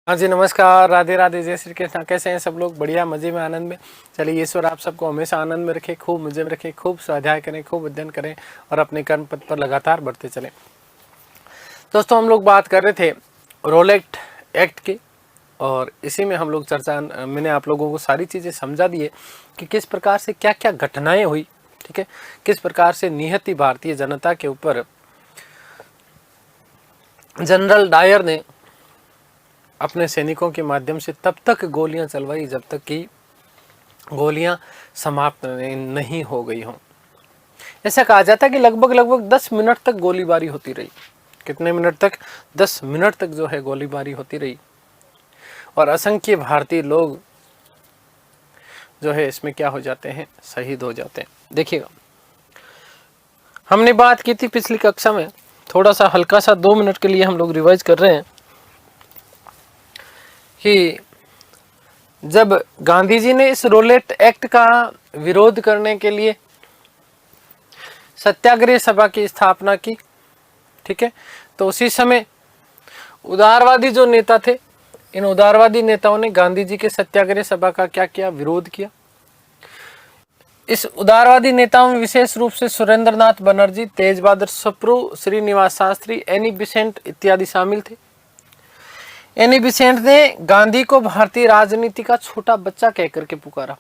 हाँ जी, नमस्कार, राधे राधे, जय श्री कृष्ण। कैसे हैं सब लोग? बढ़िया, मजे में, आनंद में। चलिए, ईश्वर आप सबको हमेशा आनंद में रखे, खूब मजे में रखे, खूब स्वाध्याय करें, खूब अध्ययन करें और अपने कर्म पथ पर लगातार बढ़ते चलें। दोस्तों, हम लोग बात कर रहे थे रोलेट एक्ट की और इसी में हम लोग चर्चा, मैंने आप लोगों को सारी चीज़ें समझा दी है कि किस प्रकार से क्या क्या घटनाएं हुई, ठीक है, किस प्रकार से नियति भारतीय जनता के ऊपर जनरल डायर ने अपने सैनिकों के माध्यम से तब तक गोलियां चलवाई जब तक कि गोलियां समाप्त नहीं हो गई हों। ऐसा कहा जाता है कि लगभग लगभग 10 मिनट तक गोलीबारी होती रही। कितने मिनट तक? 10 मिनट तक जो है गोलीबारी होती रही और असंख्य भारतीय लोग जो है इसमें क्या हो जाते हैं, शहीद हो जाते हैं। देखिएगा, हमने बात की थी पिछली कक्षा में, थोड़ा सा हल्का सा 2 मिनट के लिए हम लोग रिवाइज कर रहे हैं कि जब गांधी जी ने इस रोलेट एक्ट का विरोध करने के लिए सत्याग्रह सभा की स्थापना की, ठीक है, तो उसी समय उदारवादी जो नेता थे, इन उदारवादी नेताओं ने गांधी जी के सत्याग्रह सभा का क्या किया? विरोध किया। इस उदारवादी नेताओं में विशेष रूप से सुरेंद्रनाथ बनर्जी, तेज बहादुर सप्रू, श्रीनिवास शास्त्री, एनी बेसेंट इत्यादि शामिल थे। एनी बेसेंट ने गांधी को भारतीय राजनीति का छोटा बच्चा कहकर के पुकारा।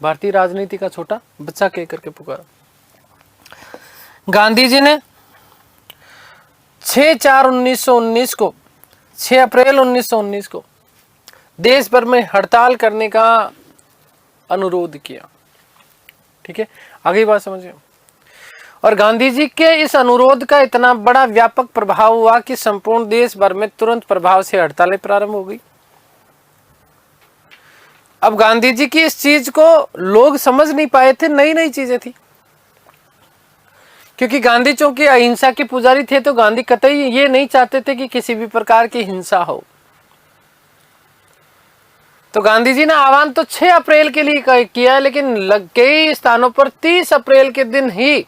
भारतीय राजनीति का छोटा बच्चा कहकर के पुकारा। गांधी जी ने 6 अप्रैल 1919 को देश भर में हड़ताल करने का अनुरोध किया। ठीक है, आगे बात समझिए। और गांधी जी के इस अनुरोध का इतना बड़ा व्यापक प्रभाव हुआ कि संपूर्ण देश भर में तुरंत प्रभाव से हड़तालें प्रारंभ हो गई। अब गांधी जी की इस चीज को लोग समझ नहीं पाए थे, नई नई चीजें थी, क्योंकि गांधी चूंकि अहिंसा के पुजारी थे तो गांधी कतई ये नहीं चाहते थे कि किसी भी प्रकार की हिंसा हो। तो गांधी जी ने आह्वान तो 6 अप्रैल के लिए किया, लेकिन कई स्थानों पर 30 अप्रैल के दिन ही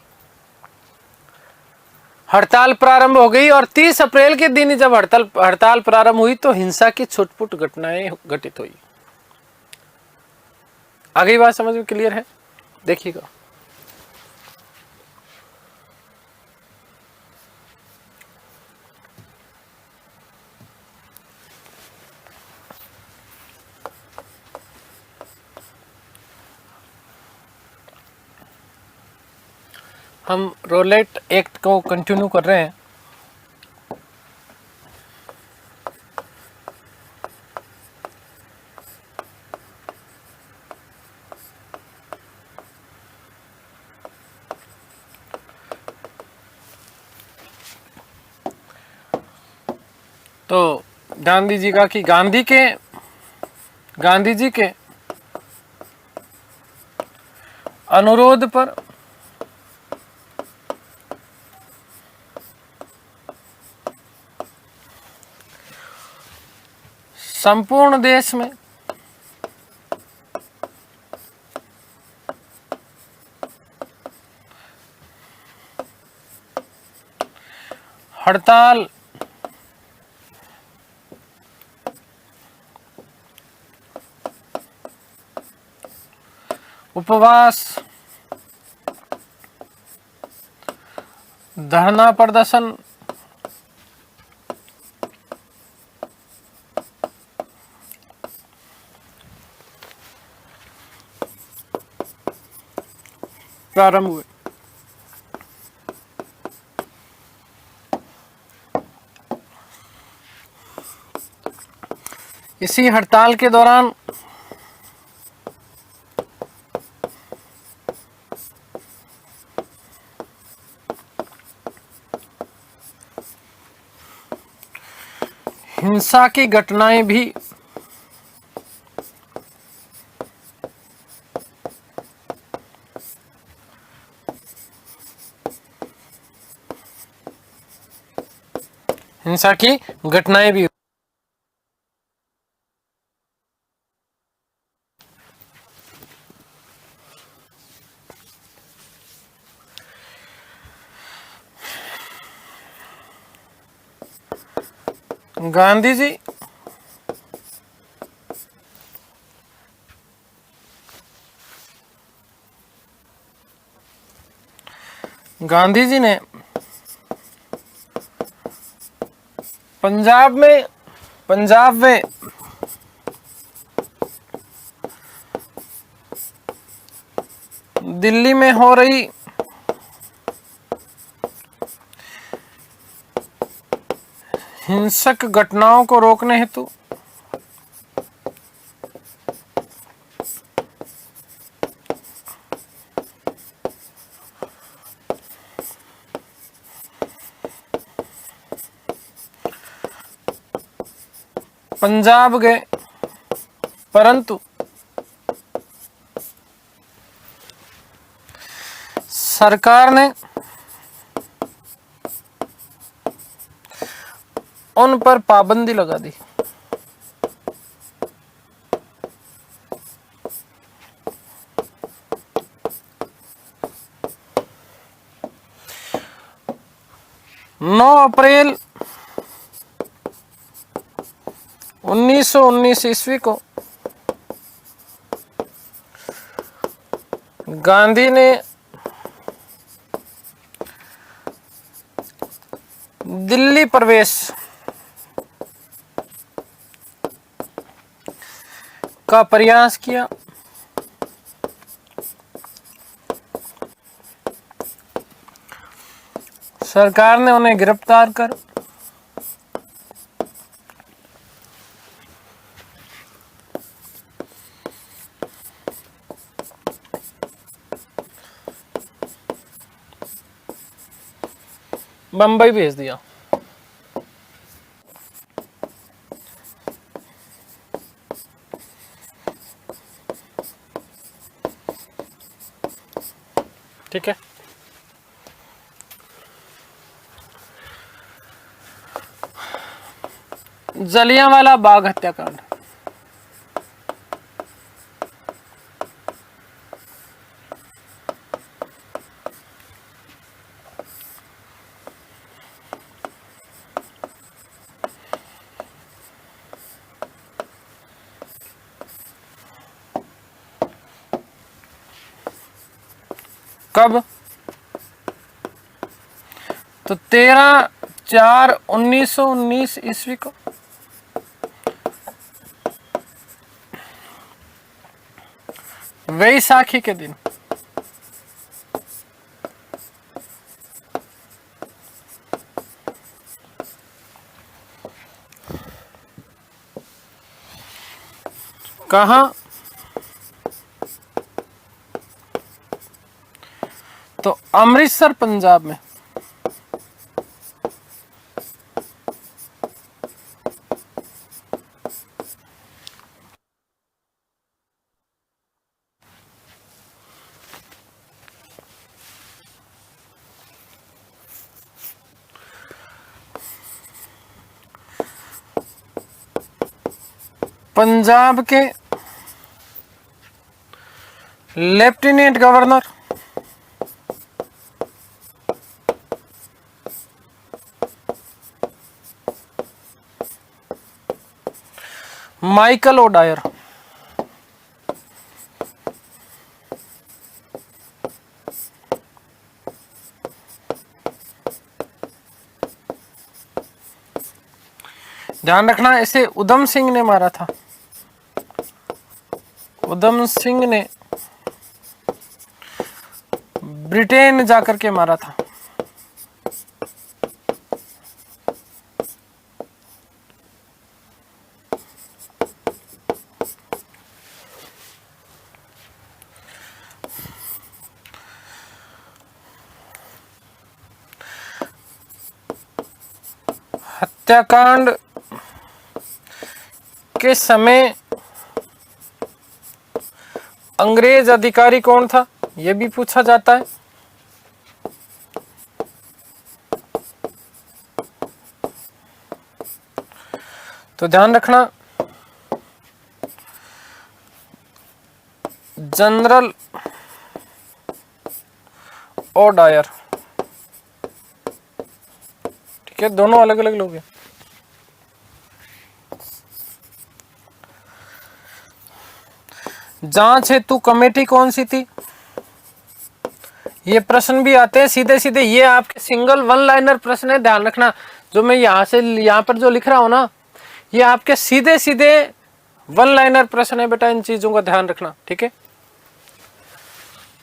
हड़ताल प्रारंभ हो गई और 30 अप्रैल के दिन ही जब हड़ताल प्रारंभ हुई तो हिंसा की छुटपुट घटनाएं घटित हुई। आगे बात समझ में क्लियर है? देखिएगा, हम रोलेट एक्ट को कंटिन्यू कर रहे हैं। तो गांधी जी का कि गांधी जी के अनुरोध पर संपूर्ण देश में हड़ताल उपवास धरना प्रदर्शन प्रारंभ हुए। इसी हड़ताल के दौरान हिंसा की घटनाएं भी गांधी जी गांधी जी ने पंजाब में दिल्ली में हो रही हिंसक घटनाओं को रोकने हेतु पंजाब गए, परंतु सरकार ने उन पर पाबंदी लगा दी। नौ अप्रैल 1919 ईस्वी को गांधी ने दिल्ली प्रवेश का प्रयास किया। सरकार ने उन्हें गिरफ्तार कर बंबई भेज दिया। ठीक है, जलियांवाला बाग हत्याकांड। कब? तो 13/4/1919 ईस्वी को वैसाखी के दिन कहां? तो अमृतसर पंजाब में। पंजाब के लेफ्टिनेंट गवर्नर माइकल ओडायर ध्यान रखना, इसे उधम सिंह ने मारा था। उधम सिंह ने ब्रिटेन जाकर के मारा था। हत्याकांड के समय अंग्रेज अधिकारी कौन था, यह भी पूछा जाता है। तो ध्यान रखना, जनरल ओडायर। ठीक है, दोनों अलग अलग लोग हैं। जांच हेतु कमेटी कौन सी थी? ये प्रश्न भी आते हैं सीधे सीधे, ये आपके सिंगल वन लाइनर प्रश्न है, ध्यान रखना। जो मैं यहाँ से यहाँ पर जो लिख रहा हूँ ना, ये आपके सीधे सीधे वन लाइनर प्रश्न है बेटा, इन चीजों का ध्यान रखना, ठीक है।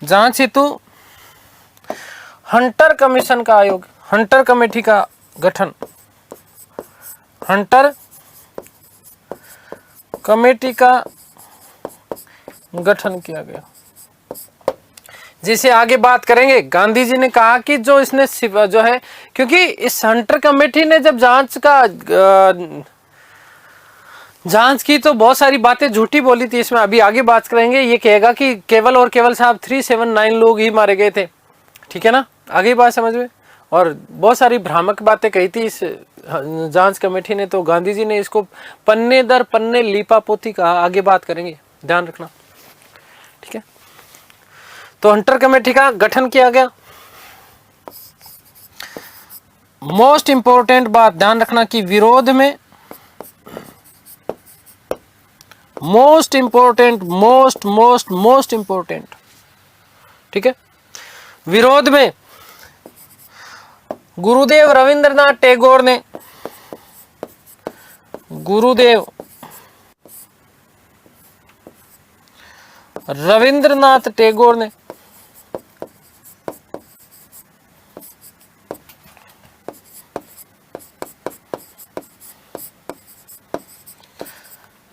जांच हेतु हंटर कमीशन का आयोग, हंटर कमेटी का गठन, हंटर कमेटी का गठन किया गया, जिसे आगे बात करेंगे। गांधी जी ने कहा कि जो इसने जो है, क्योंकि इस हंटर कमेटी ने जब जांच की तो बहुत सारी बातें झूठी बोली थी, इसमें अभी आगे बात करेंगे। ये कहेगा कि केवल और केवल साहब 379 लोग ही मारे गए थे, ठीक है ना, आगे बात समझ में। और बहुत सारी भ्रामक बातें कही थी इस जांच कमेटी ने, तो गांधी जी ने इसको पन्ने दर पन्ने लीपापोती कहा, आगे बात करेंगे, ध्यान रखना, ठीक है। तो हंटर कमेटी का गठन किया गया। मोस्ट इंपोर्टेंट बात ध्यान रखना कि विरोध में, मोस्ट इंपोर्टेंट, मोस्ट इंपोर्टेंट, ठीक है, विरोध में गुरुदेव रविंद्रनाथ टैगोर ने, गुरुदेव रविंद्रनाथ टैगोर ने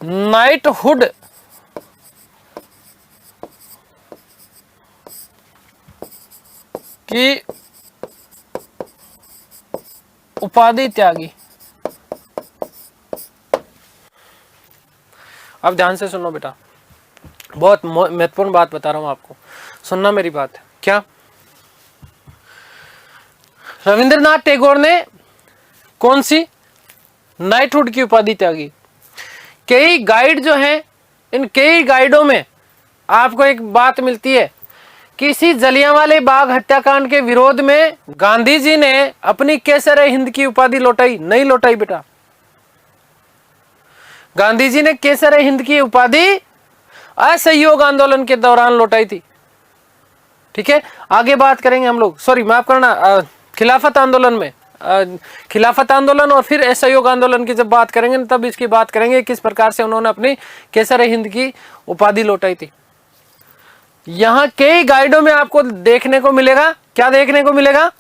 नाइटहुड की उपाधि त्यागी। अब ध्यान से सुनो बेटा, बहुत महत्वपूर्ण बात बता रहा हूं आपको, सुनना मेरी बात। क्या रविंद्रनाथ टैगोर ने कौन सी नाइटहुड की उपाधि त्यागी? कई गाइड जो हैं, इन कई गाइडों में आपको एक बात मिलती है, किसी जलियांवाले बाग हत्याकांड के विरोध में गांधी जी ने अपनी केसर हिंद की उपाधि लौटाई? नहीं लौटाई बेटा। गांधी जी ने केसर हिंद की उपाधि असहयोग आंदोलन के दौरान लौटाई थी, ठीक है, आगे बात करेंगे हम लोग। सॉरी माफ करना, खिलाफत आंदोलन में, खिलाफत आंदोलन और फिर असहयोग आंदोलन की जब बात करेंगे तब इसकी बात करेंगे किस प्रकार से उन्होंने अपनी केसर हिंद की उपाधि लौटाई थी। यहां कई गाइडों में आपको देखने को मिलेगा, क्या देखने को मिलेगा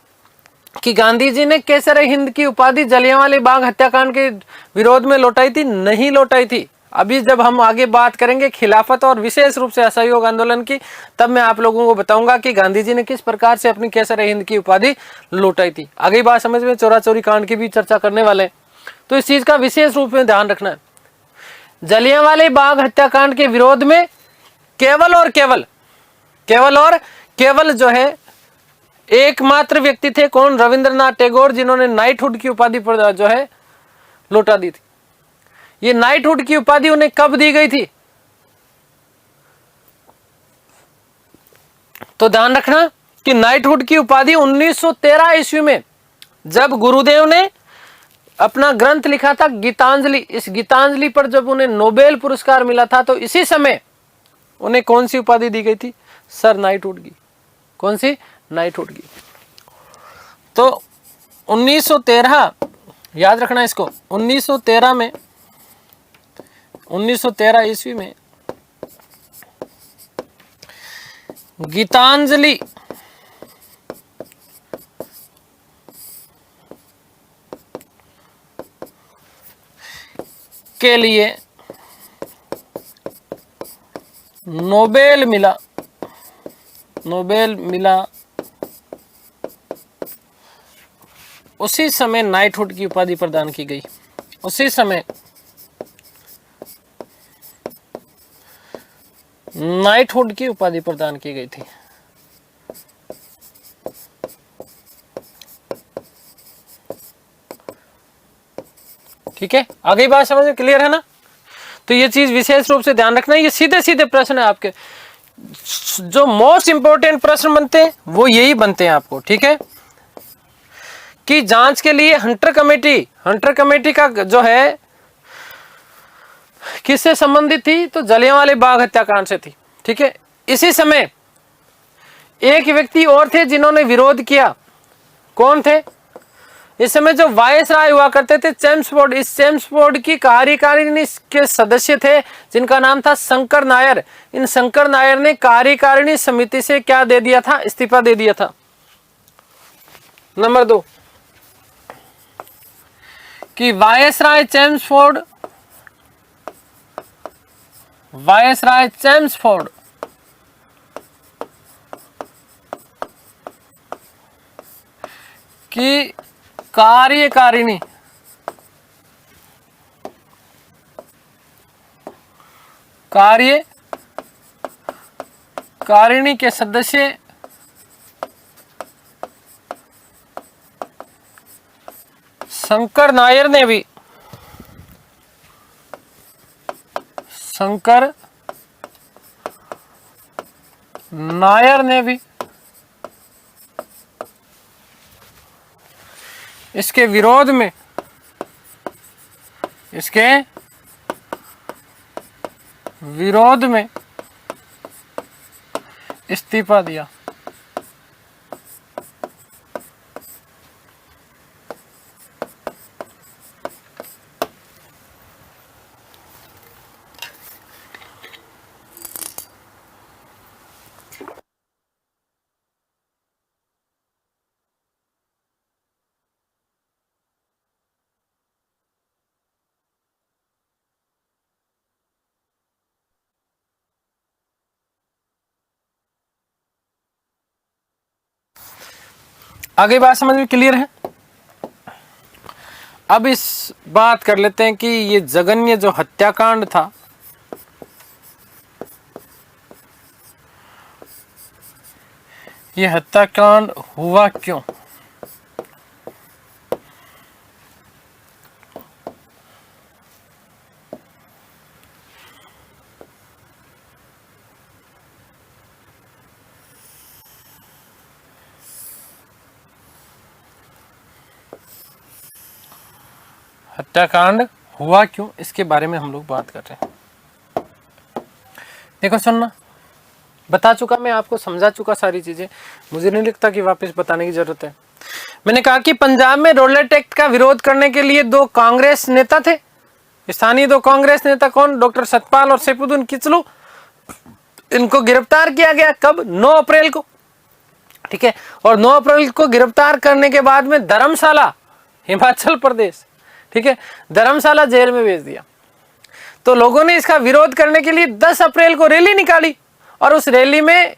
कि गांधी जी ने केसर हिंद की उपाधि जलियांवाले बाग हत्याकांड के विरोध में लौटाई थी? नहीं लौटाई थी। अभी जब हम आगे बात करेंगे खिलाफत और विशेष रूप से असहयोग आंदोलन की, तब मैं आप लोगों को बताऊंगा कि गांधी जी ने किस प्रकार से अपनी केसर हिंद की उपाधि लौटाई थी। आगे बात समझ में, चोरा चोरी कांड की भी चर्चा करने वाले हैं, तो इस चीज का विशेष रूप में ध्यान रखना है। जलियांवाले बाग हत्याकांड के विरोध में केवल और केवल जो है एकमात्र व्यक्ति थे, कौन? रविंद्रनाथ टैगोर, जिन्होंने नाइटहुड की उपाधि पर जो है लौटा दी थी। ये नाइटहुड की उपाधि उन्हें कब दी गई थी? तो ध्यान रखना कि नाइटहुड की उपाधि 1913 ईस्वी में, जब गुरुदेव ने अपना ग्रंथ लिखा था गीतांजलि, इस गीतांजलि पर जब उन्हें नोबेल पुरस्कार मिला था, तो इसी समय उन्हें कौन सी उपाधि दी गई थी? सर नाइटहुड की। कौन सी? नाइटहुड की। तो 1913, याद रखना इसको, 1913 ईस्वी में गीतांजलि के लिए नोबेल मिला, उसी समय नाइटहुड की उपाधि प्रदान की गई। उसी समय नाइटहुड की उपाधि प्रदान की गई थी। ठीक है, आगे बात समझ में क्लियर है ना? तो ये चीज विशेष रूप से ध्यान रखना, ये सीधे सीधे प्रश्न है आपके, जो मोस्ट इंपोर्टेंट प्रश्न बनते हैं वो यही बनते हैं आपको, ठीक है। कि जांच के लिए हंटर कमेटी का जो है किससे संबंधित थी? तो जलियांवाले बाग हत्याकांड से थी, ठीक है। इसी समय एक व्यक्ति और थे जिन्होंने विरोध किया। कौन थे? इस समय जो वायसराय हुआ करते थे चेम्सफोर्ड, इस चेम्सफोर्ड की कार्यकारिणी के सदस्य थे जिनका नाम था शंकर नायर। इन शंकर नायर ने कार्यकारिणी समिति से क्या दे दिया था? इस्तीफा दे दिया था। नंबर 2 कि वायसराय चेम्सफोर्ड की कार्यकारिणी के सदस्य शंकर नायर ने भी इसके विरोध में इस्तीफा दिया। आगे बात समझ में क्लियर है? अब इस बात कर लेते हैं कि ये जघन्य जो हत्याकांड था, ये हत्याकांड हुआ क्यों? हत्याकांड हुआ क्यों, इसके बारे में हम लोग बात कर रहे हैं। देखो सुनना, बता चुका मैं आपको, समझा चुका सारी चीजें, मुझे नहीं लगता कि वापस बताने की जरूरत है। मैंने कहा कि पंजाब में रोलेट एक्ट का विरोध करने के लिए 2 कांग्रेस नेता थे। स्थानीय 2 कांग्रेस नेता कौन? डॉक्टर सतपाल और सैफुद्दीन किचलू। इनको गिरफ्तार किया गया कब? 9 अप्रैल को। ठीक है, और 9 अप्रैल को गिरफ्तार करने के बाद में धर्मशाला, हिमाचल प्रदेश, ठीक है, धर्मशाला जेल में भेज दिया। तो लोगों ने इसका विरोध करने के लिए 10 अप्रैल को रैली निकाली, और उस रैली में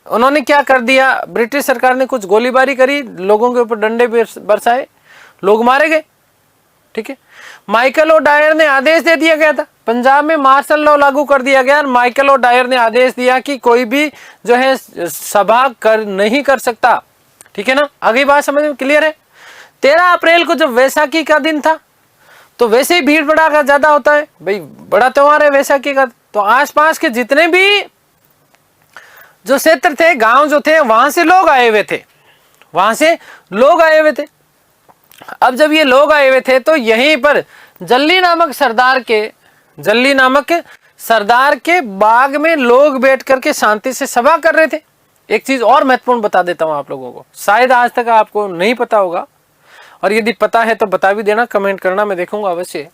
उन्होंने क्या कर दिया? ब्रिटिश सरकार ने कुछ गोलीबारी करी, लोगों के ऊपर डंडे बरसाए, लोग मारे गए। ठीक है, माइकल ओ डायर ने आदेश दे दिया गया था, पंजाब में मार्शल लॉ लागू कर दिया गया। माइकल ओ डायर ने आदेश दिया कि कोई भी जो है सभा नहीं कर सकता। ठीक है ना, आगे बात समझ में क्लियर है? 13 अप्रैल को जब वैसाखी का दिन था, तो वैसे ही भीड़ भड़ाका ज्यादा होता है, भाई बड़ा त्योहार है वैसाखी का, तो आसपास के जितने भी जो क्षेत्र थे, गांव जो थे, वहां से लोग आए हुए थे। अब जब ये लोग आए हुए थे, तो यहीं पर जल्ली नामक सरदार के बाग में लोग बैठ करके शांति से सभा कर रहे थे। एक चीज और महत्वपूर्ण बता देता हूं आप लोगों को, शायद आज तक आपको नहीं पता होगा, और यदि पता है तो बता भी देना, कमेंट करना, मैं देखूंगा अवश्य।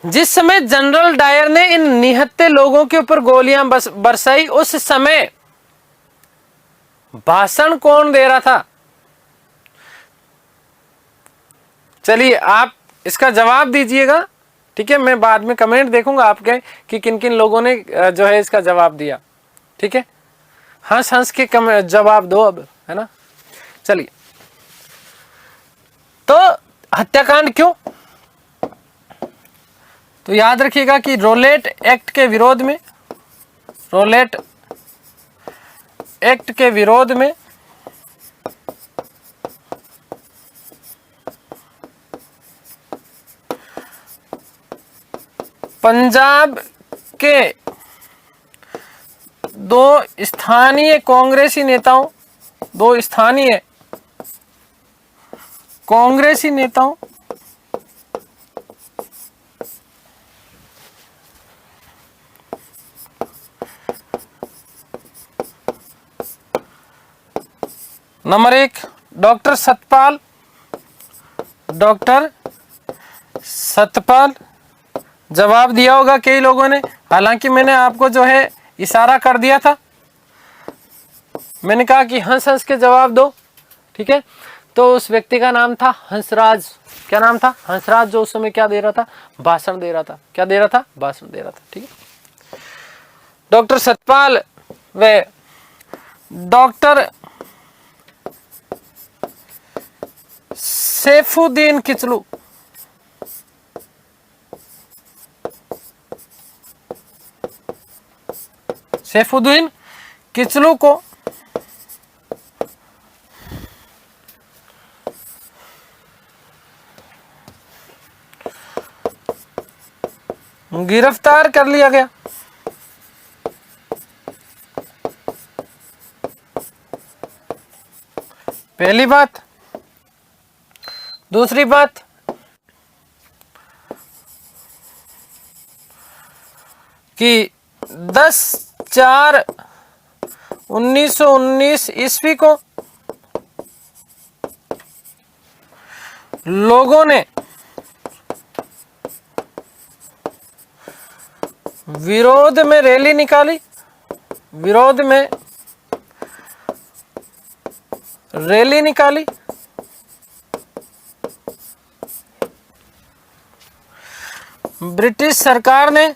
जिस समय जनरल डायर ने इन निहत्थे लोगों के ऊपर गोलियां बरसाई, उस समय भाषण कौन दे रहा था? चलिए आप इसका जवाब दीजिएगा। ठीक है, मैं बाद में कमेंट देखूंगा आपके कि किन किन लोगों ने जो है इसका जवाब दिया। ठीक है, हंस हंस के जवाब दो अब, है ना। चलिए, तो हत्याकांड क्यों? तो याद रखिएगा कि रोलेट एक्ट के विरोध में पंजाब के 2 स्थानीय कांग्रेसी नेताओं number 1 doctor Satpal, doctor Satpal. जवाब दिया होगा कई लोगों ने, हालांकि मैंने आपको जो है इशारा कर दिया था, मैंने कहा कि हंस हंस के जवाब दो, ठीक है। तो उस व्यक्ति का नाम था हंसराज। क्या नाम था? हंसराज, जो उस समय क्या दे रहा था? भाषण दे रहा था। क्या दे रहा था? भाषण दे रहा था, ठीक है। डॉक्टर सतपाल व डॉक्टर सैफुद्दीन किचलू, सैफुद्दीन किचलू को गिरफ्तार कर लिया गया। पहली बात। दूसरी बात, कि 10/4/1919 ईस्वी को लोगों ने विरोध में रैली निकाली, विरोध में रैली निकाली। ब्रिटिश सरकार ने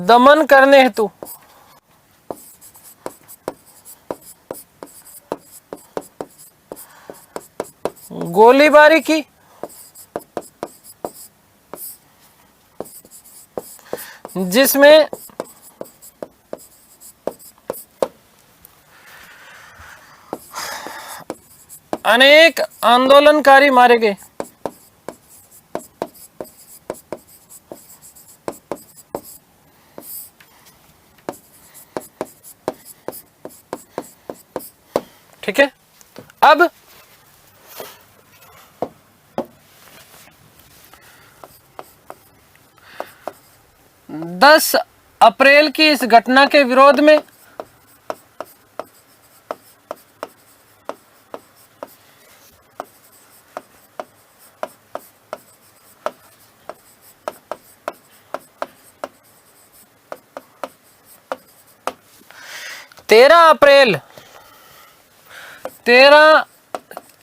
दमन करने हेतु गोलीबारी की, जिसमें अनेक आंदोलनकारी मारे गए। ठीक है। अब 10 अप्रैल की इस घटना के विरोध में तेरह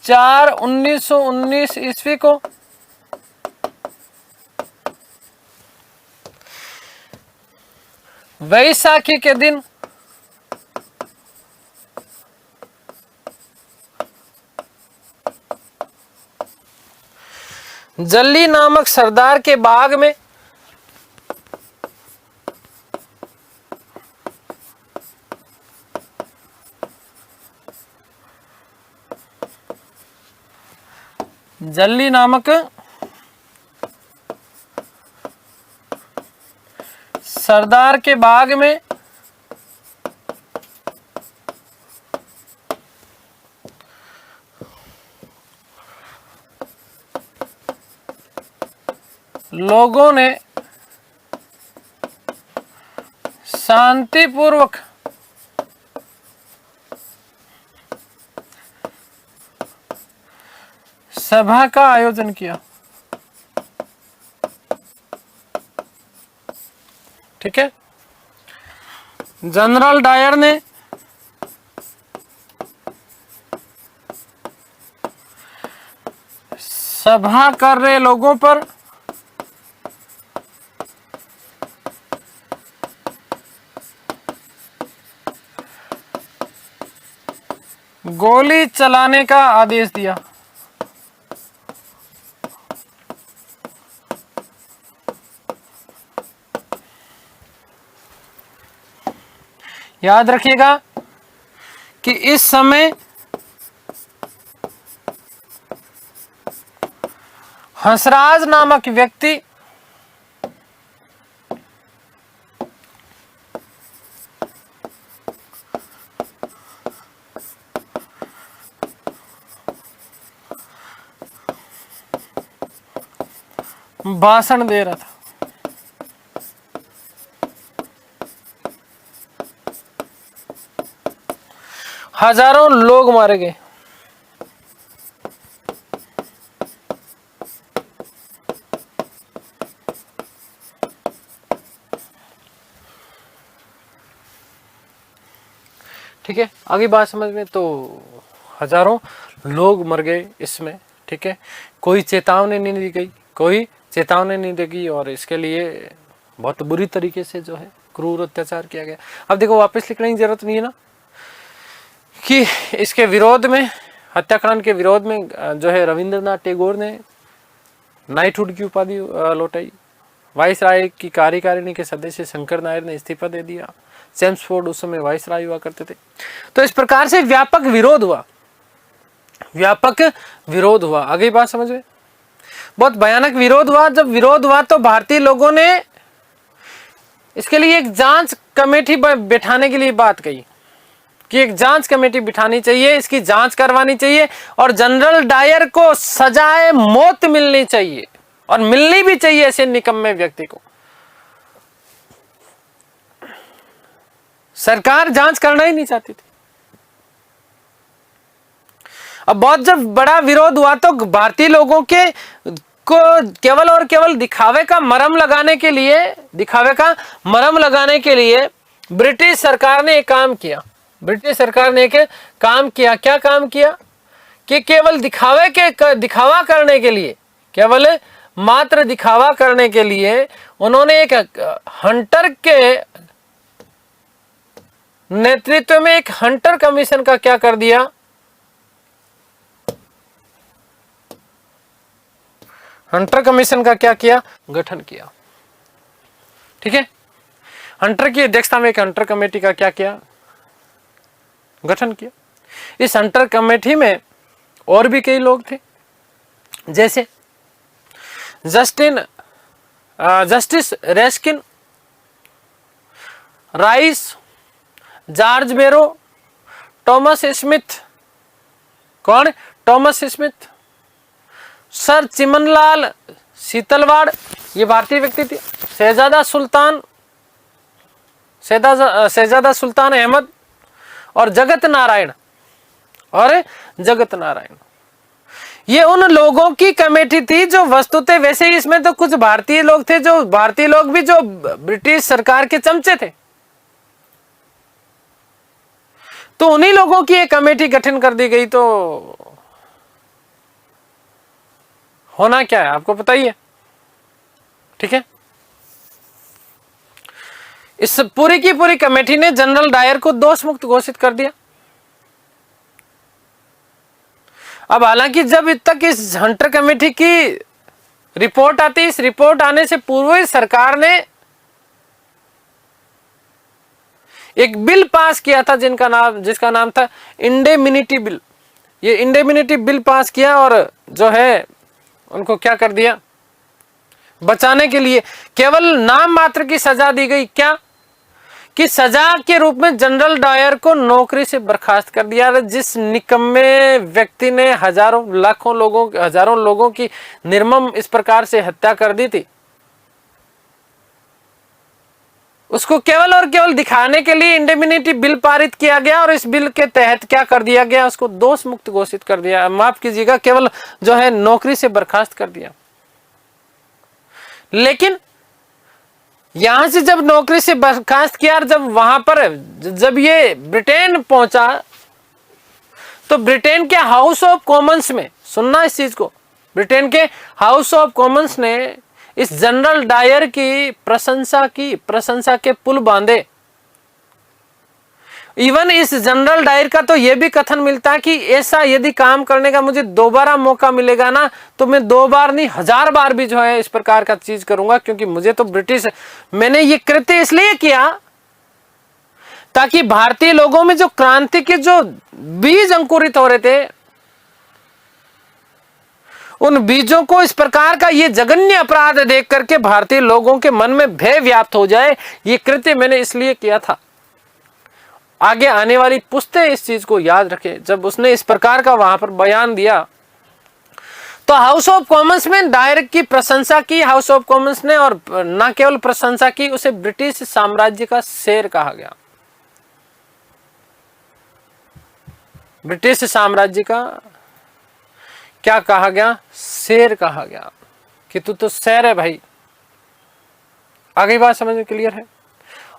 4/1919 ईस्वी को वैसाखी के दिन जल्ली नामक सरदार के बाग में जल्ली नामक सरदार के बाग में लोगों ने शांतिपूर्वक सभा का आयोजन किया। ठीक है। जनरल डायर ने सभा कर रहे लोगों पर गोली चलाने का आदेश दिया। याद रखिएगा कि इस समय हंसराज नामक व्यक्ति भाषण दे रहा था। हजारों लोग मारे गए। ठीक है, आगे बात समझ में। तो हजारों लोग मर गए इसमें। ठीक है, कोई चेतावनी नहीं दी गई, कोई चेतावनी नहीं दी गई, और इसके लिए बहुत बुरी तरीके से जो है क्रूर अत्याचार किया गया। अब देखो, वापस लिखने की जरूरत नहीं है ना कि इसके विरोध में, हत्याकांड के विरोध में जो है रविंद्रनाथ टैगोर ने नाइटहुड की उपाधि लौटाई। वाइसराय की कार्यकारिणी के सदस्य शंकर नायर ने इस्तीफा दे दिया। चेम्सफोर्ड उस समय वाइसराय हुआ करते थे। तो इस प्रकार से व्यापक विरोध हुआ, व्यापक विरोध हुआ। आगे बात समझ में, बहुत भयानक विरोध हुआ। जब विरोध हुआ तो भारतीय लोगों ने इसके लिए एक जांच कमेटी बैठाने के लिए बात कही कि एक जांच कमेटी बिठानी चाहिए, इसकी जांच करवानी चाहिए, और जनरल डायर को सजाए मौत मिलनी चाहिए, और मिलनी भी चाहिए ऐसे निकम्मे व्यक्ति को। सरकार जांच करना ही नहीं चाहती थी। अब बहुत जब बड़ा विरोध हुआ तो भारतीय लोगों के को केवल और केवल दिखावे का मरहम लगाने के लिए, दिखावे का मरहम लगाने के लिए ब्रिटिश सरकार ने एक काम किया। ब्रिटिश सरकार ने एक काम किया। क्या काम किया कि केवल दिखावा करने के लिए, केवल मात्र दिखावा करने के लिए उन्होंने एक हंटर के नेतृत्व में एक हंटर कमीशन का क्या कर दिया, हंटर कमीशन का क्या किया, गठन किया। ठीक है, हंटर की अध्यक्षता में एक हंटर कमेटी का क्या किया, गठन किया। इस हंटर कमेटी में और भी कई लोग थे, जैसे जस्टिस रेस्किन, राइस, जॉर्ज बेरो, टॉमस स्मिथ। कौन? Thomas Smith, sir Chimanlal Setalvad, ये भारतीय व्यक्ति थे। शहजादा सुल्तान अहमद और जगत नारायण, ये उन लोगों की कमेटी थी जो वस्तुतः, वैसे ही इसमें तो कुछ भारतीय लोग थे, जो भारतीय लोग भी जो ब्रिटिश सरकार के चमचे थे, तो उन्हीं लोगों की एक कमेटी गठन कर दी गई। तो होना क्या है आपको पता ही है। ठीक है, इस पूरी की पूरी कमेटी ने जनरल डायर को दोष मुक्त घोषित कर दिया। अब हालांकि जब तक इस हंटर कमेटी की रिपोर्ट आती, इस रिपोर्ट आने से पूर्व ही सरकार ने एक बिल पास किया था जिसका नाम था इंडेमिनिटी बिल। ये इंडेमिनिटी बिल पास किया, और जो है उनको क्या कर दिया, बचाने के लिए केवल नाम मात्र की सजा दी गई। क्या कि सजा के रूप में जनरल डायर को नौकरी से बर्खास्त कर दिया। जिस निकम्मे व्यक्ति ने हजारों लोगों की निर्मम इस प्रकार से हत्या कर दी थी, उसको केवल और केवल दिखाने के लिए इंडेमिनिटी बिल पारित किया गया, और इस बिल के तहत क्या कर दिया गया, उसको दोष मुक्त घोषित कर दिया। माफ कीजिएगा, केवल जो है नौकरी से बर्खास्त कर दिया। लेकिन यहां से जब नौकरी से बर्खास्त किया, और जब वहां पर जब ये ब्रिटेन पहुंचा, तो ब्रिटेन के हाउस ऑफ कॉमन्स में, सुनना इस चीज को, ब्रिटेन के हाउस ऑफ कॉमन्स ने इस जनरल डायर की प्रशंसा के पुल बांधे। इवन इस जनरल डायर का तो यह भी कथन मिलता है कि ऐसा यदि काम करने का मुझे दोबारा मौका मिलेगा ना, तो मैं 2 बार नहीं 1000 बार भी जो है इस प्रकार का चीज करूंगा, क्योंकि मुझे तो मैंने ये कृत्य इसलिए किया ताकि भारतीय लोगों में जो क्रांति के जो बीज अंकुरित हो रहे थे, उन बीजों को इस प्रकार का ये जघन्य अपराध देख करके भारतीय लोगों के मन में भय व्याप्त हो जाए। ये कृत्य मैंने इसलिए किया था। आगे आने वाली पुश्तें इस चीज को याद रखें। जब उसने इस प्रकार का वहां पर बयान दिया, तो हाउस ऑफ कॉमन्स में डायर की प्रशंसा की हाउस ऑफ कॉमन्स ने, और न केवल प्रशंसा की, उसे ब्रिटिश साम्राज्य का शेर कहा गया। ब्रिटिश साम्राज्य का क्या कहा गया? शेर कहा गया कि तू तो शेर है भाई। आगे बात समझ में क्लियर है?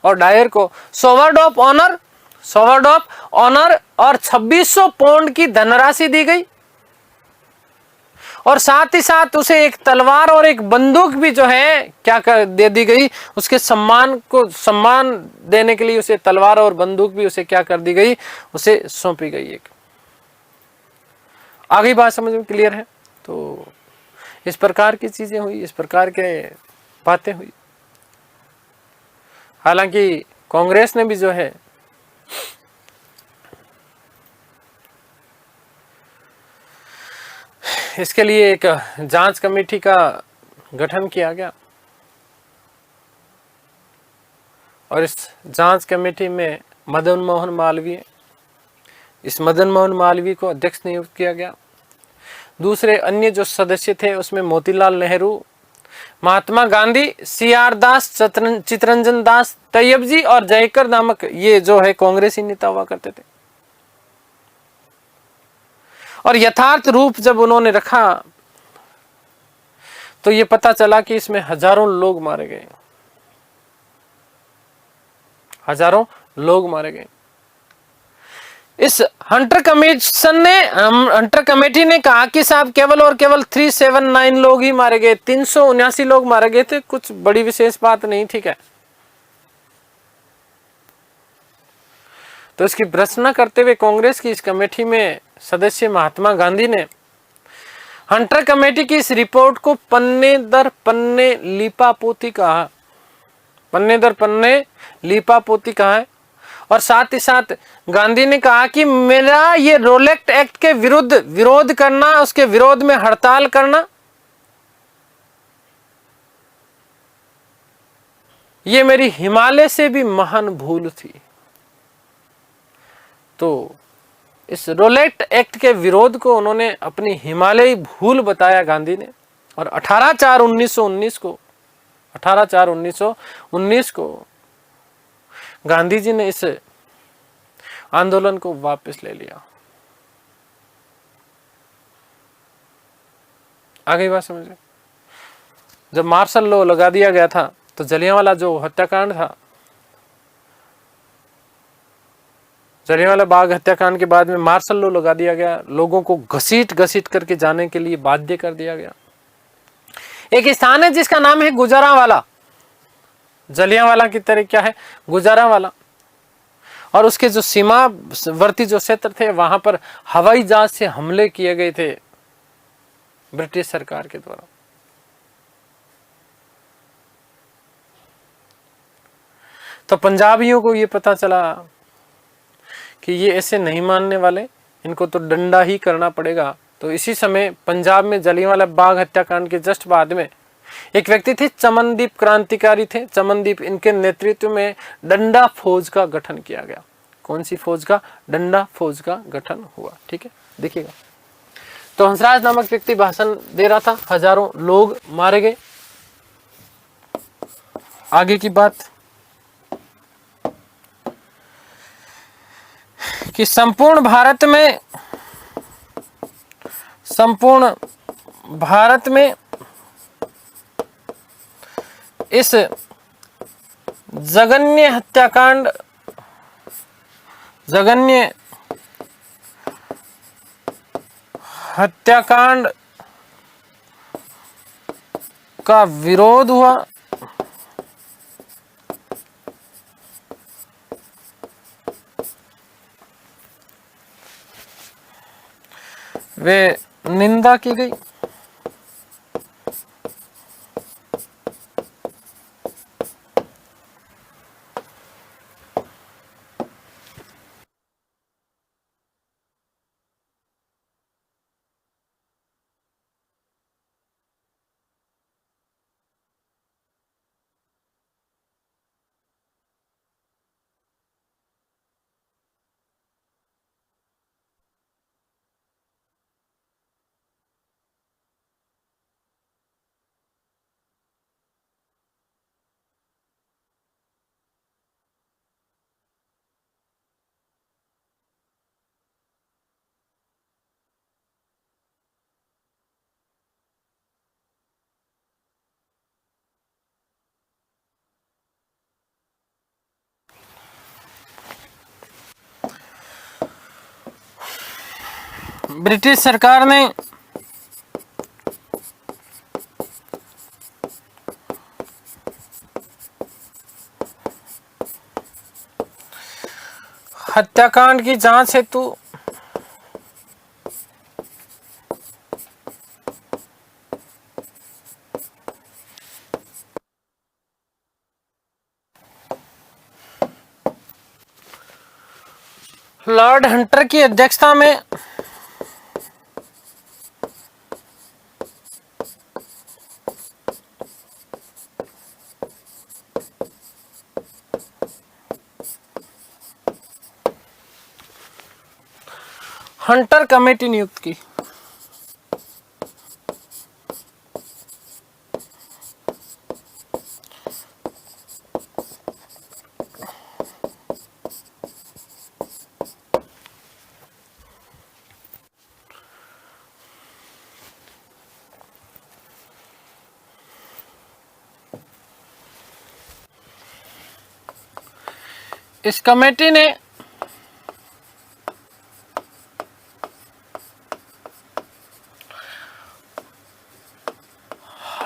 और डायर को सोवर्ड ऑफ ऑनर, सोवर्ड ऑफ ऑनर और 2600 पाउंड की धनराशि दी गई, और साथ ही साथ उसे एक तलवार और एक बंदूक भी जो है क्या कर दे दी गई, उसके सम्मान को सम्मान देने के लिए उसे तलवार और बंदूक भी उसे क्या कर दी गई, उसे सौंपी गई एक। आगे बात समझ में क्लियर है? तो इस प्रकार की चीजें हुई, इस प्रकार के बातें हुई। हालांकि कांग्रेस ने भी जो है इसके लिए एक जांच कमेटी का गठन किया गया, और इस जांच कमेटी में मदन मोहन मालवीय, इस मदन मोहन मालवीय को अध्यक्ष नियुक्त किया गया। दूसरे अन्य जो सदस्य थे उसमें मोतीलाल नेहरू, महात्मा गांधी, CR दास, चितरंजन दास, तैयब जी और जयकर नामक ये जो है कांग्रेसी नेता हुआ करते थे। और यथार्थ रूप जब उन्होंने रखा तो ये पता चला कि इसमें हजारों लोग मारे गए, हजारों लोग मारे गए। इस हंटर कमीशन ने हंटर कमेटी ने कहा कि साहब केवल और केवल 379 लोग ही मारे गए, 379 लोग मारे गए थे, कुछ बड़ी विशेष बात नहीं, ठीक है। तो इसकी भर्त्सना करते हुए कांग्रेस की इस कमेटी में सदस्य महात्मा गांधी ने हंटर कमेटी की इस रिपोर्ट को पन्ने दर पन्ने लीपापोती कहा, पन्ने दर पन्ने लीपापोती कहा है। और साथ ही साथ गांधी ने कहा कि मेरा ये रोलेक्ट एक्ट के विरुद्ध विरोध करना, उसके विरोध में हड़ताल करना, ये मेरी हिमालय से भी महान भूल थी। तो इस रोलेक्ट एक्ट के विरोध को उन्होंने अपनी हिमालयी भूल बताया गांधी ने, और 18/4/1919 को 18/4/1919 को गांधी जी ने इस आंदोलन को वापस ले लिया। आगे बात समझे? जब मार्शल लॉ लगा दिया गया था तो जलियांवाला जो हत्याकांड था, जलियांवाला बाग हत्याकांड के बाद में मार्शल लॉ लगा दिया गया, लोगों को घसीट घसीट करके जाने के लिए बाध्य कर दिया गया। एक स्थान है जिसका नाम है गुजरांवाला, जलियांवाला की तरह क्या है, गुजरांवाला। और उसके जो सीमावर्ती जो क्षेत्र थे वहां पर हवाई जहाज से हमले किए गए थे ब्रिटिश सरकार के द्वारा। तो पंजाबियों को ये पता चला कि ये ऐसे नहीं मानने वाले, इनको तो डंडा ही करना पड़ेगा। तो इसी समय पंजाब में जलियांवाला बाग हत्याकांड के जस्ट बाद में एक व्यक्ति थे, चमनदीप, क्रांतिकारी थे चमनदीप, इनके नेतृत्व में डंडा फौज का गठन किया गया। कौन सी फौज का? डंडा फौज का गठन हुआ, ठीक है, देखिएगा। तो हंसराज नामक व्यक्ति भाषण दे रहा था, हजारों लोग मारे गए। आगे की बात कि संपूर्ण भारत में इस जघन्य हत्याकांड का विरोध हुआ। वे निंदा की गई। ब्रिटिश सरकार ने हत्याकांड की जांच हेतु लॉर्ड हंटर की अध्यक्षता में हंटर कमेटी नियुक्त की। इस कमेटी ने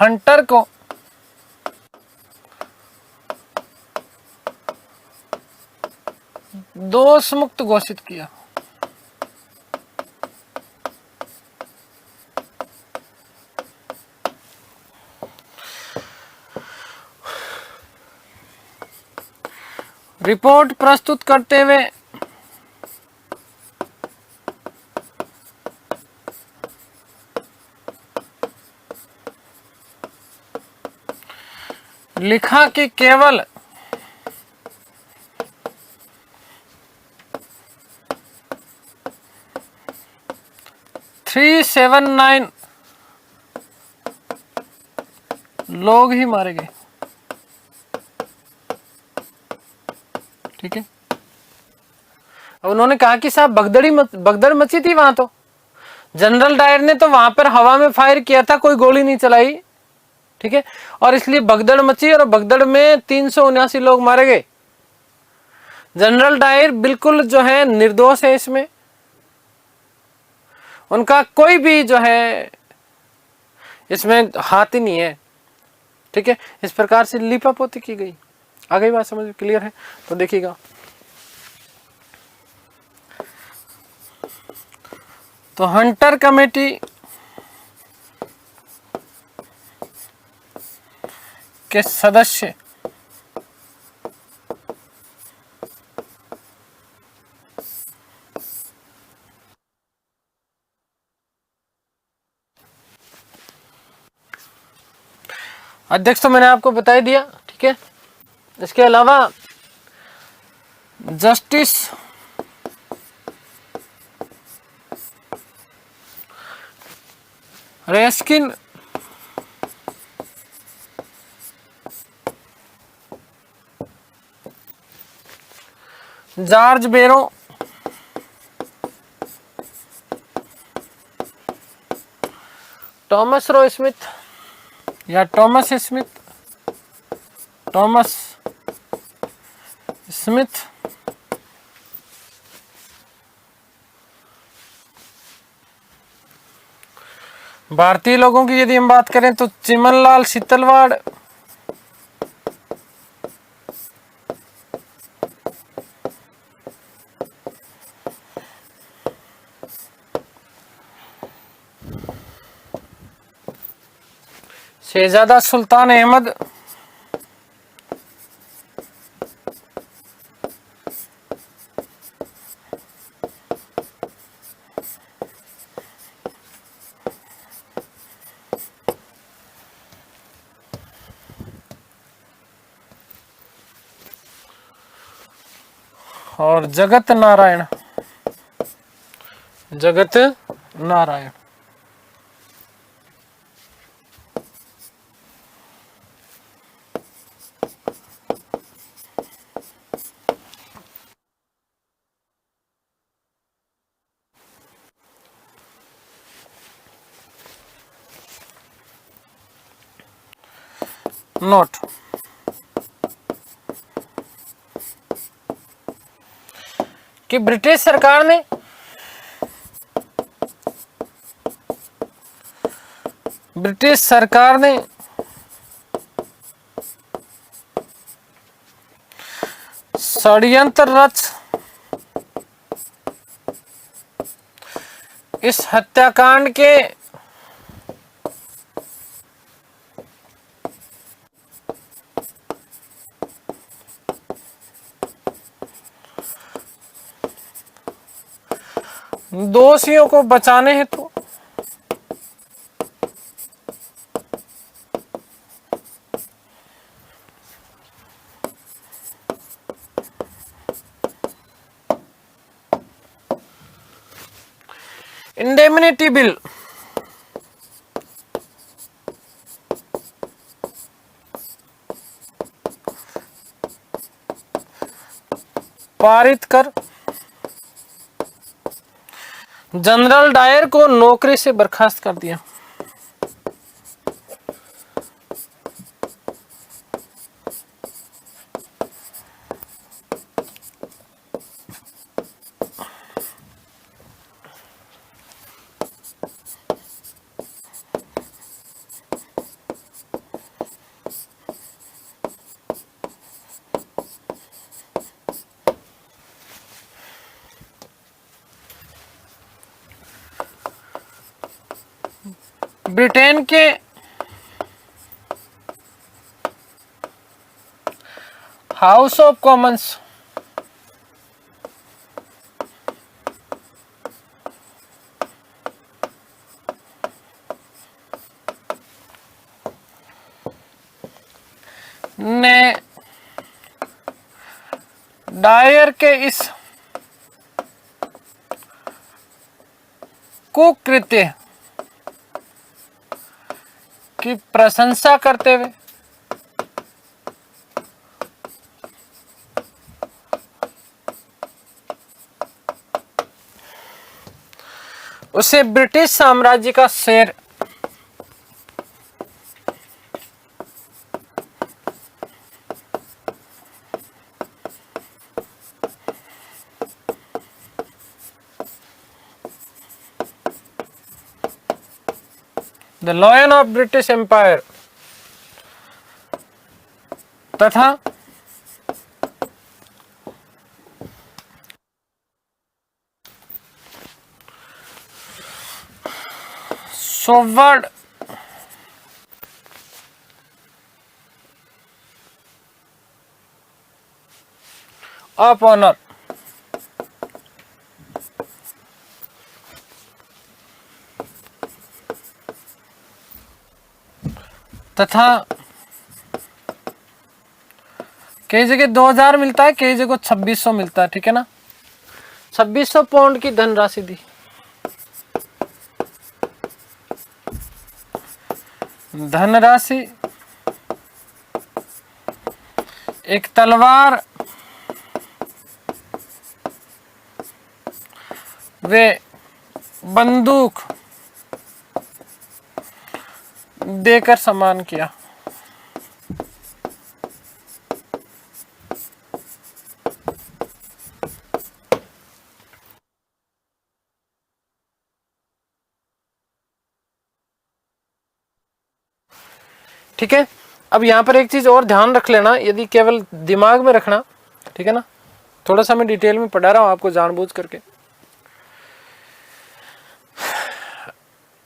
हंटर को दोष मुक्त घोषित किया। रिपोर्ट प्रस्तुत करते हुए लिखा कि केवल $379 लोग ही मारे गए। ठीक है। अब उन्होंने कहा कि साहब भगदड़ मची थी वहां, तो जनरल डायर ने तो वहां पर हवा में फायर किया था, कोई गोली नहीं चलाई। ठीक है। और इसलिए भगदड़ मची और भगदड़ में 379 लोग मारे गए। जनरल डायर बिल्कुल जो है निर्दोष है, इसमें उनका कोई भी जो है इसमें हाथ ही नहीं है। ठीक है। इस प्रकार से लीपापोती की गई। आ गई बात समझ, क्लियर है? तो देखिएगा, तो हंटर कमेटी के सदस्य अध्यक्ष तो मैंने आपको बता ही दिया। ठीक है। इसके अलावा जस्टिस रेस्किन, जॉर्ज बेरो, टॉमस रो स्मिथ या टॉमस स्मिथ, भारतीय लोगों की यदि हम बात करें तो चिमनलाल शीतलवाड़, शहजादा सुल्तान अहमद, और जगत नारायण। नोट, कि ब्रिटिश सरकार ने ब्रिटिश सरकार ने षड्यंत्र रच इस हत्याकांड के दोषियों को बचाने हेतु इंडेमनिटी बिल पारित कर जनरल डायर को नौकरी से बर्खास्त कर दिया। ब्रिटेन के हाउस ऑफ कॉमन्स ने डायर के इस कुकृत्य की प्रशंसा करते हुए उसे ब्रिटिश साम्राज्य का शेर the lion of British empire तथा सोवर्ड ऑफ ऑनर तथा कई जगह 2000 मिलता है, कई जगह 2600 मिलता है, ठीक है ना। 2600 पाउंड की धनराशि दी। धनराशि एक तलवार वे बंदूक देकर सम्मान किया। ठीक है, अब यहां पर एक चीज और ध्यान रख लेना, यदि केवल दिमाग में रखना, ठीक है ना। थोड़ा सा मैं डिटेल में पढ़ा रहा हूं आपको जानबूझ करके।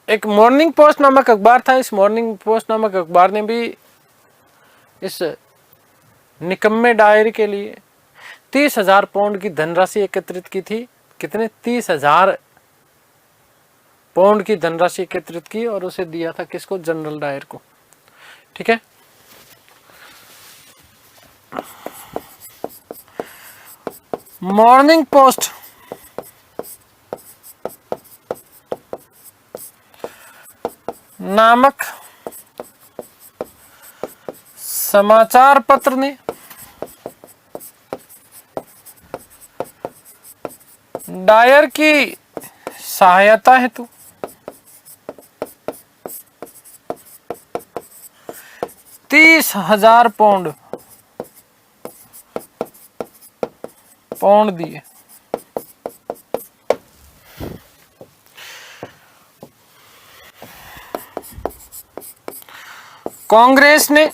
एक मॉर्निंग पोस्ट नामक अखबार था, इस मॉर्निंग पोस्ट नामक अखबार ने भी इस निकम्मे डायर के लिए 30,000 पाउंड की धनराशि एकत्रित की थी। कितने? 30,000 पाउंड की धनराशि एकत्रित की और उसे दिया था किसको? जनरल डायर को। ठीक है, मॉर्निंग पोस्ट नामक समाचार पत्र ने डायर की सहायता हेतु 30,000 पाउंड दिए। कांग्रेस ने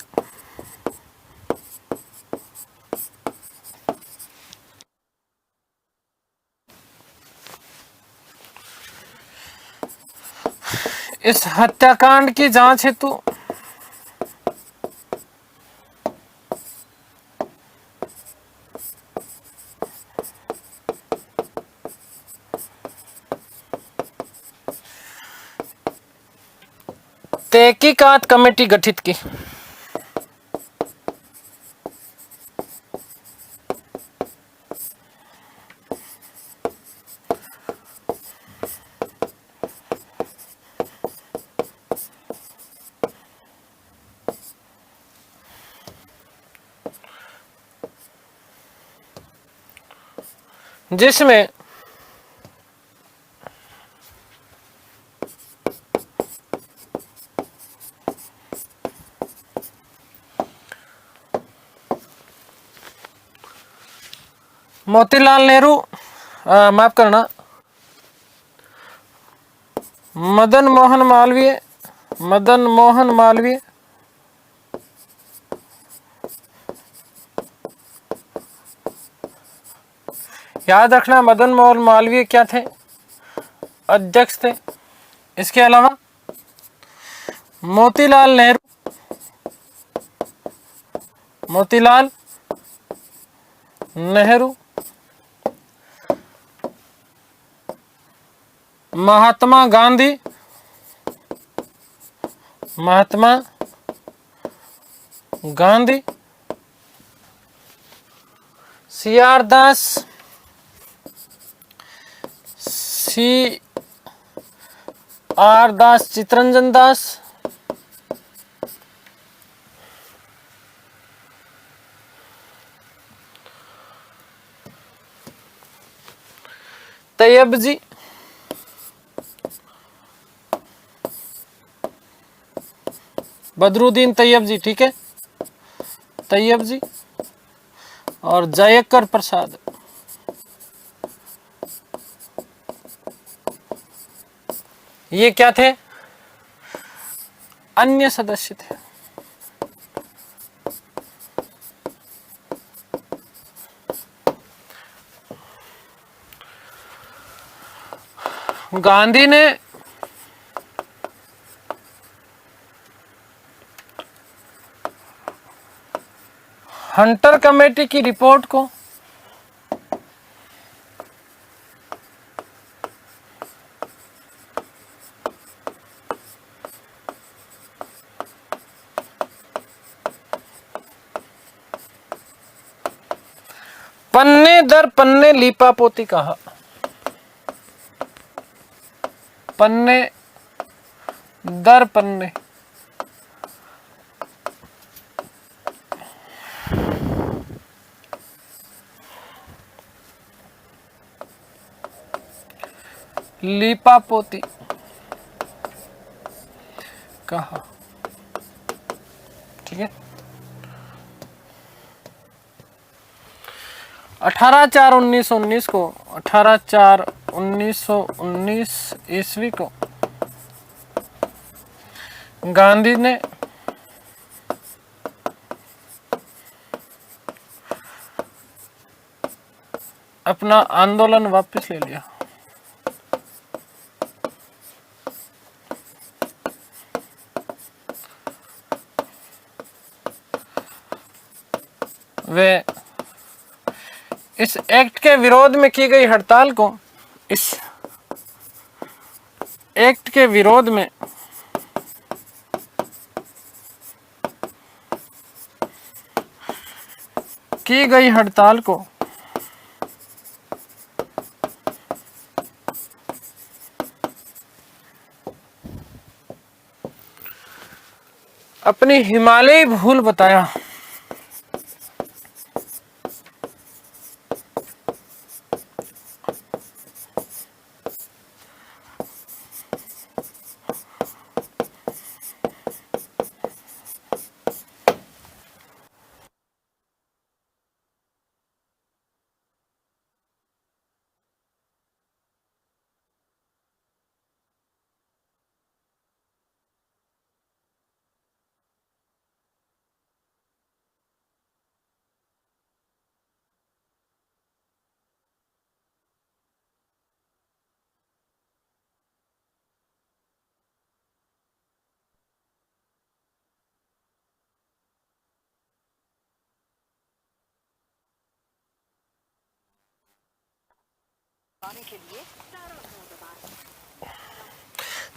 इस हत्याकांड की जांच हेतु तहकीकात कमेटी गठित की। जिसमें मोतीलाल नेहरू, माफ करना, मदन मोहन मालवीय, याद रखना मदन मोहन मालवीय क्या थे, अध्यक्ष थे। इसके अलावा मोतीलाल नेहरू, महात्मा गांधी, सी आर दास, चितरंजन दास, तैयब जी, बदरुद्दीन तैयब जी, ठीक है, तैयब जी और जयकर प्रसाद। ये क्या थे? अन्य सदस्य थे। गांधी ने हंटर कमेटी की रिपोर्ट को पन्ने दर पन्ने लीपापोती कहा। पन्ने दर पन्ने लीपापोती कहा, ठीक है। 18/4/1919 को 18/4/1919 ईस्वी को गांधी ने अपना आंदोलन वापस ले लिया। वे इस एक्ट के विरोध में की गई हड़ताल को, इस एक्ट के विरोध में की गई हड़ताल को अपनी हिमालयी भूल बताया।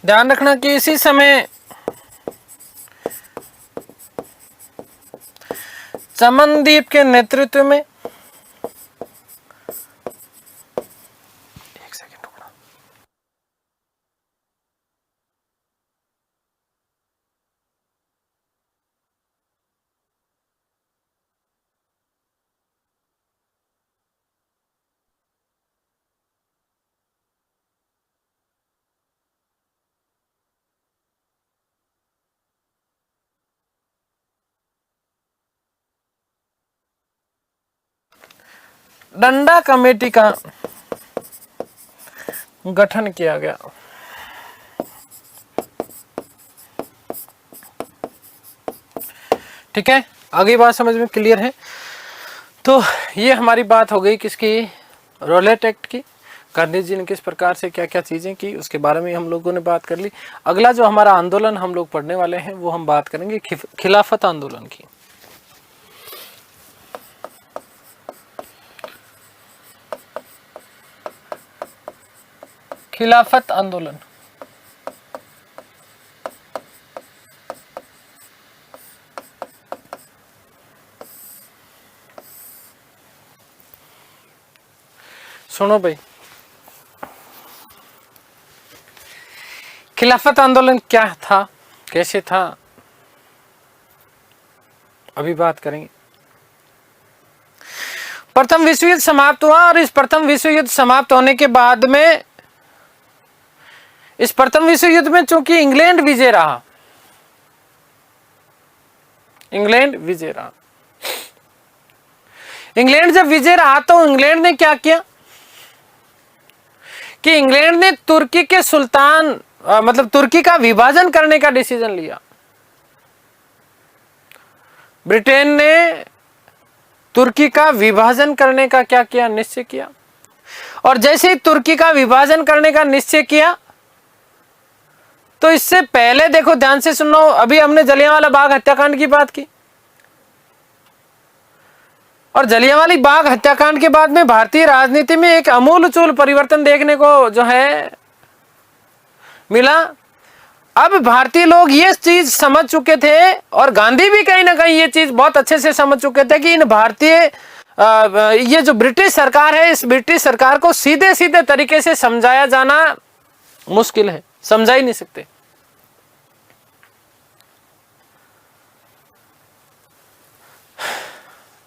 ध्यान रखना कि इसी समय चमनदीप के नेतृत्व में, एक सेकंड रुकना, डंडा कमेटी का गठन किया गया। ठीक है, आगे बात समझ में क्लियर है। तो ये हमारी बात हो गई किसकी, रॉलेट एक्ट की। गांधी जी ने किस प्रकार से क्या क्या चीजें की उसके बारे में हम लोगों ने बात कर ली। अगला जो हमारा आंदोलन हम लोग पढ़ने वाले हैं वो हम बात करेंगे खिलाफत आंदोलन की। खिलाफत आंदोलन सुनो भाई, खिलाफत आंदोलन क्या था, कैसे था, अभी बात करेंगे। प्रथम विश्व युद्ध समाप्त हुआ और इस प्रथम विश्व युद्ध समाप्त होने के बाद में, इस प्रथम विश्व युद्ध में चूंकि इंग्लैंड विजय रहा, इंग्लैंड विजय रहा, इंग्लैंड जब विजय रहा तो इंग्लैंड ने क्या किया कि इंग्लैंड ने तुर्की के सुल्तान मतलब तुर्की का विभाजन करने का डिसीजन लिया। ब्रिटेन ने तुर्की का विभाजन करने का क्या किया, निश्चय किया। और जैसे ही तुर्की का विभाजन करने का निश्चय किया तो इससे पहले देखो, ध्यान से सुनो, अभी हमने जलियांवाला बाग हत्याकांड की बात की और जलियांवाला बाग हत्याकांड के बाद में भारतीय राजनीति में एक आमूल-चूल परिवर्तन देखने को जो है मिला। अब भारतीय लोग ये चीज समझ चुके थे और गांधी भी कहीं ना कहीं ये चीज बहुत अच्छे से समझ चुके थे कि इन भारतीय ये जो ब्रिटिश सरकार है, इस ब्रिटिश सरकार को सीधे सीधे तरीके से समझाया जाना मुश्किल है, समझा ही नहीं सकते।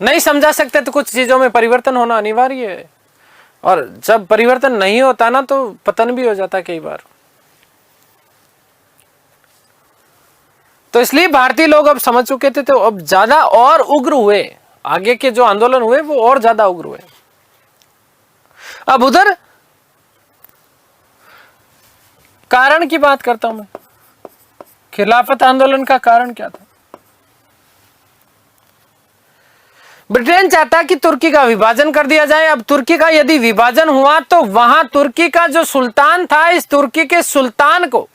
नहीं समझा सकते तो कुछ चीजों में परिवर्तन होना अनिवार्य है और जब परिवर्तन नहीं होता ना तो पतन भी हो जाता कई बार। तो इसलिए भारतीय लोग अब समझ चुके थे तो अब ज्यादा और उग्र हुए, आगे के जो आंदोलन हुए वो और ज्यादा उग्र हुए। अब उधर कारण की बात करता हूं मैं, खिलाफत आंदोलन का कारण क्या था। ब्रिटेन चाहता कि तुर्की का विभाजन कर दिया जाए। अब तुर्की का यदि विभाजन हुआ तो वहां तुर्की का जो सुल्तान था, इस तुर्की के सुल्तान को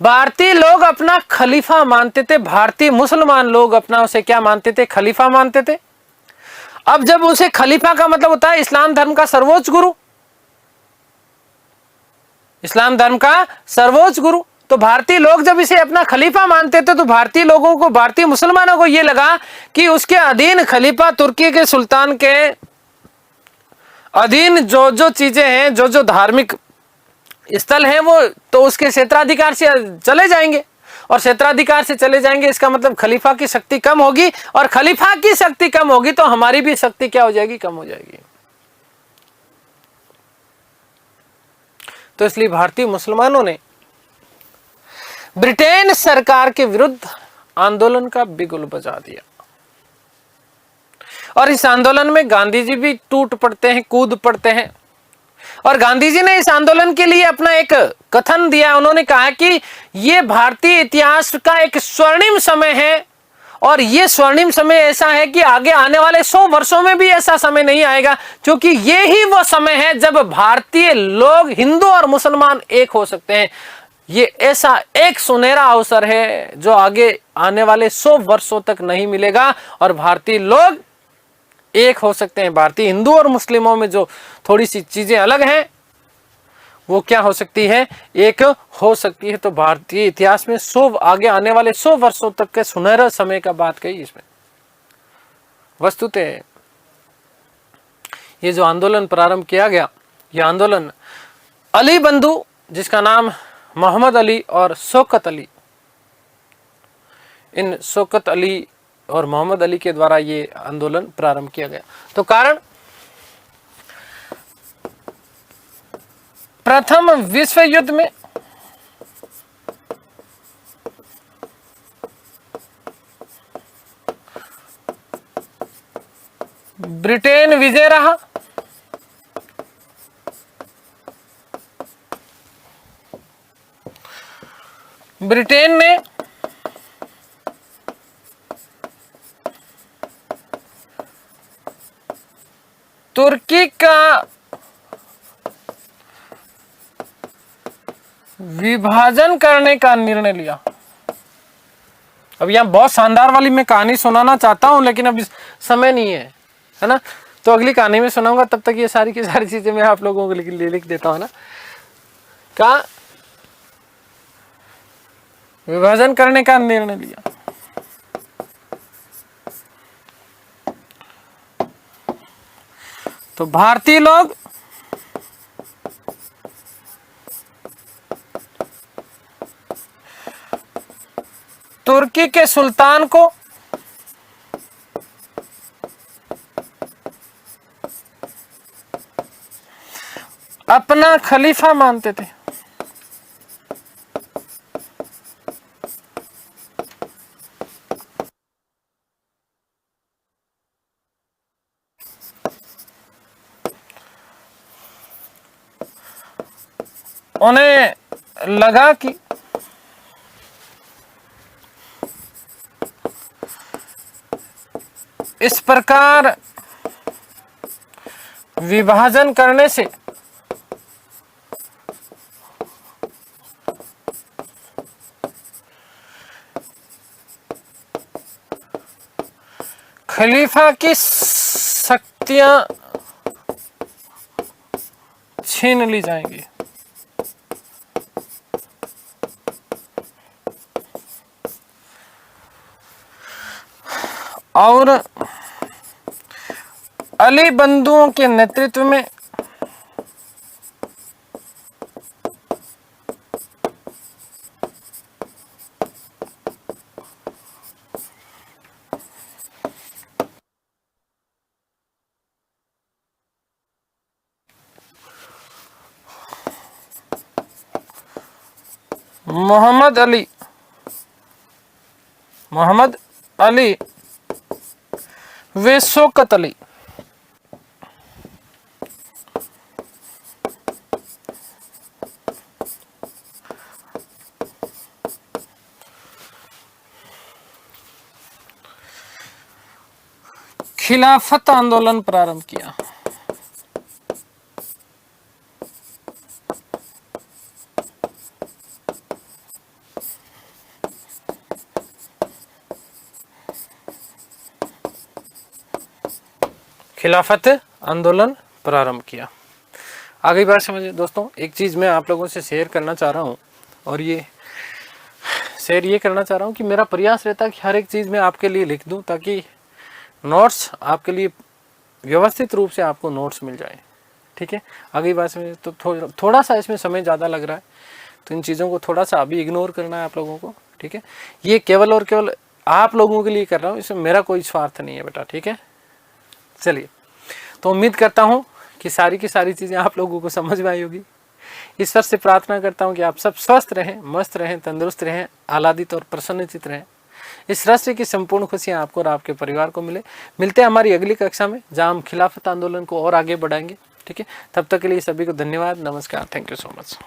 भारतीय लोग अपना खलीफा मानते थे। भारतीय मुसलमान लोग अपना उसे क्या मानते थे, खलीफा मानते थे। अब जब उसे खलीफा का मतलब होता है इस्लाम धर्म का सर्वोच्च गुरु, इस्लाम धर्म का सर्वोच्च गुरु, तो भारतीय लोग जब इसे अपना खलीफा मानते थे तो भारतीय लोगों को, भारतीय मुसलमानों को यह लगा कि उसके अधीन खलीफा तुर्की के सुल्तान के अधीन जो जो चीजें हैं, जो जो धार्मिक स्थल हैं, वो तो उसके क्षेत्राधिकार से चले जाएंगे और क्षेत्राधिकार से चले जाएंगे, इसका मतलब खलीफा की शक्ति कम होगी और खलीफा की शक्ति कम होगी तो हमारी भी शक्ति क्या हो जाएगी, कम हो जाएगी। तो इसलिए भारतीय मुसलमानों ने ब्रिटेन सरकार के विरुद्ध आंदोलन का बिगुल बजा दिया और इस आंदोलन में गांधी जी भी टूट पड़ते हैं, कूद पड़ते हैं। और गांधी जी ने इस आंदोलन के लिए अपना एक कथन दिया। उन्होंने कहा कि यह भारतीय इतिहास का एक स्वर्णिम समय है और यह स्वर्णिम समय ऐसा है कि आगे आने वाले 100 वर्षों में भी ऐसा समय नहीं आएगा, क्योंकि ये ही वो समय है जब भारतीय लोग, हिंदू और मुसलमान एक हो सकते हैं। ये ऐसा एक सुनहरा अवसर है जो आगे आने वाले 100 वर्षों तक नहीं मिलेगा और भारतीय लोग एक हो सकते हैं। भारतीय हिंदू और मुस्लिमों में जो थोड़ी सी चीजें अलग हैं वो क्या हो सकती है, एक हो सकती है। तो भारतीय इतिहास में 100 आगे आने वाले 100 वर्षों तक के सुनहरा समय का बात कही इसमें। वस्तुतः ये जो आंदोलन प्रारंभ किया गया, यह आंदोलन अली बंधु, जिसका नाम मोहम्मद अली और शौकत अली, इन शौकत अली और मोहम्मद अली के द्वारा ये आंदोलन प्रारंभ किया गया। तो कारण, प्रथम विश्व युद्ध में ब्रिटेन विजय रहा। ब्रिटेन ने तुर्की का विभाजन करने का निर्णय लिया। अब यहां बहुत शानदार वाली मैं कहानी सुनाना चाहता हूं, लेकिन अब समय नहीं है ना, तो अगली कहानी में सुनाऊंगा। तब तक ये सारी की सारी चीजें मैं आप लोगों को लिख देता हूं ना। का विभाजन करने का निर्णय लिया। तो भारतीय लोग तुर्की के सुल्तान को अपना खलीफा मानते थे। उन्हें लगा कि इस प्रकार विभाजन करने से खलीफा की शक्तियां छीन ली जाएंगी। और अली बंधुओं के नेतृत्व में मोहम्मद अली व शौकत अली खिलाफत आंदोलन प्रारंभ किया। खिलाफत आंदोलन प्रारंभ किया। आगे बार समझिए दोस्तों, एक चीज मैं आप लोगों से शेयर करना चाह रहा हूं, और ये शेयर ये करना चाह रहा हूं कि मेरा प्रयास रहता है कि हर एक चीज मैं आपके लिए लिख दूं, ताकि नोट्स आपके लिए व्यवस्थित रूप से आपको नोट्स मिल जाए। ठीक है, अगली बार समझिए। तो थोड़ा सा इसमें समय ज़्यादा लग रहा है, तो इन चीज़ों को थोड़ा सा अभी इग्नोर करना है आप लोगों को। ठीक है, ये केवल और केवल आप लोगों के लिए कर रहा हूँ, इसमें मेरा कोई स्वार्थ नहीं है बेटा। ठीक है, चलिए, तो उम्मीद करता हूँ कि सारी की सारी चीज़ें आप लोगों को समझ में आई होगी। ईश्वर से प्रार्थना करता हूँ कि आप सब स्वस्थ रहें, मस्त रहें, तंदुरुस्त रहें, आह्लादित और प्रसन्नचित रहें। इस राष्ट्र की संपूर्ण खुशियाँ आपको और आपके परिवार को मिलते हैं हमारी अगली कक्षा में, जहाँ हम खिलाफत आंदोलन को और आगे बढ़ाएंगे। ठीक है, तब तक के लिए सभी को धन्यवाद, नमस्कार, थैंक यू सो मच।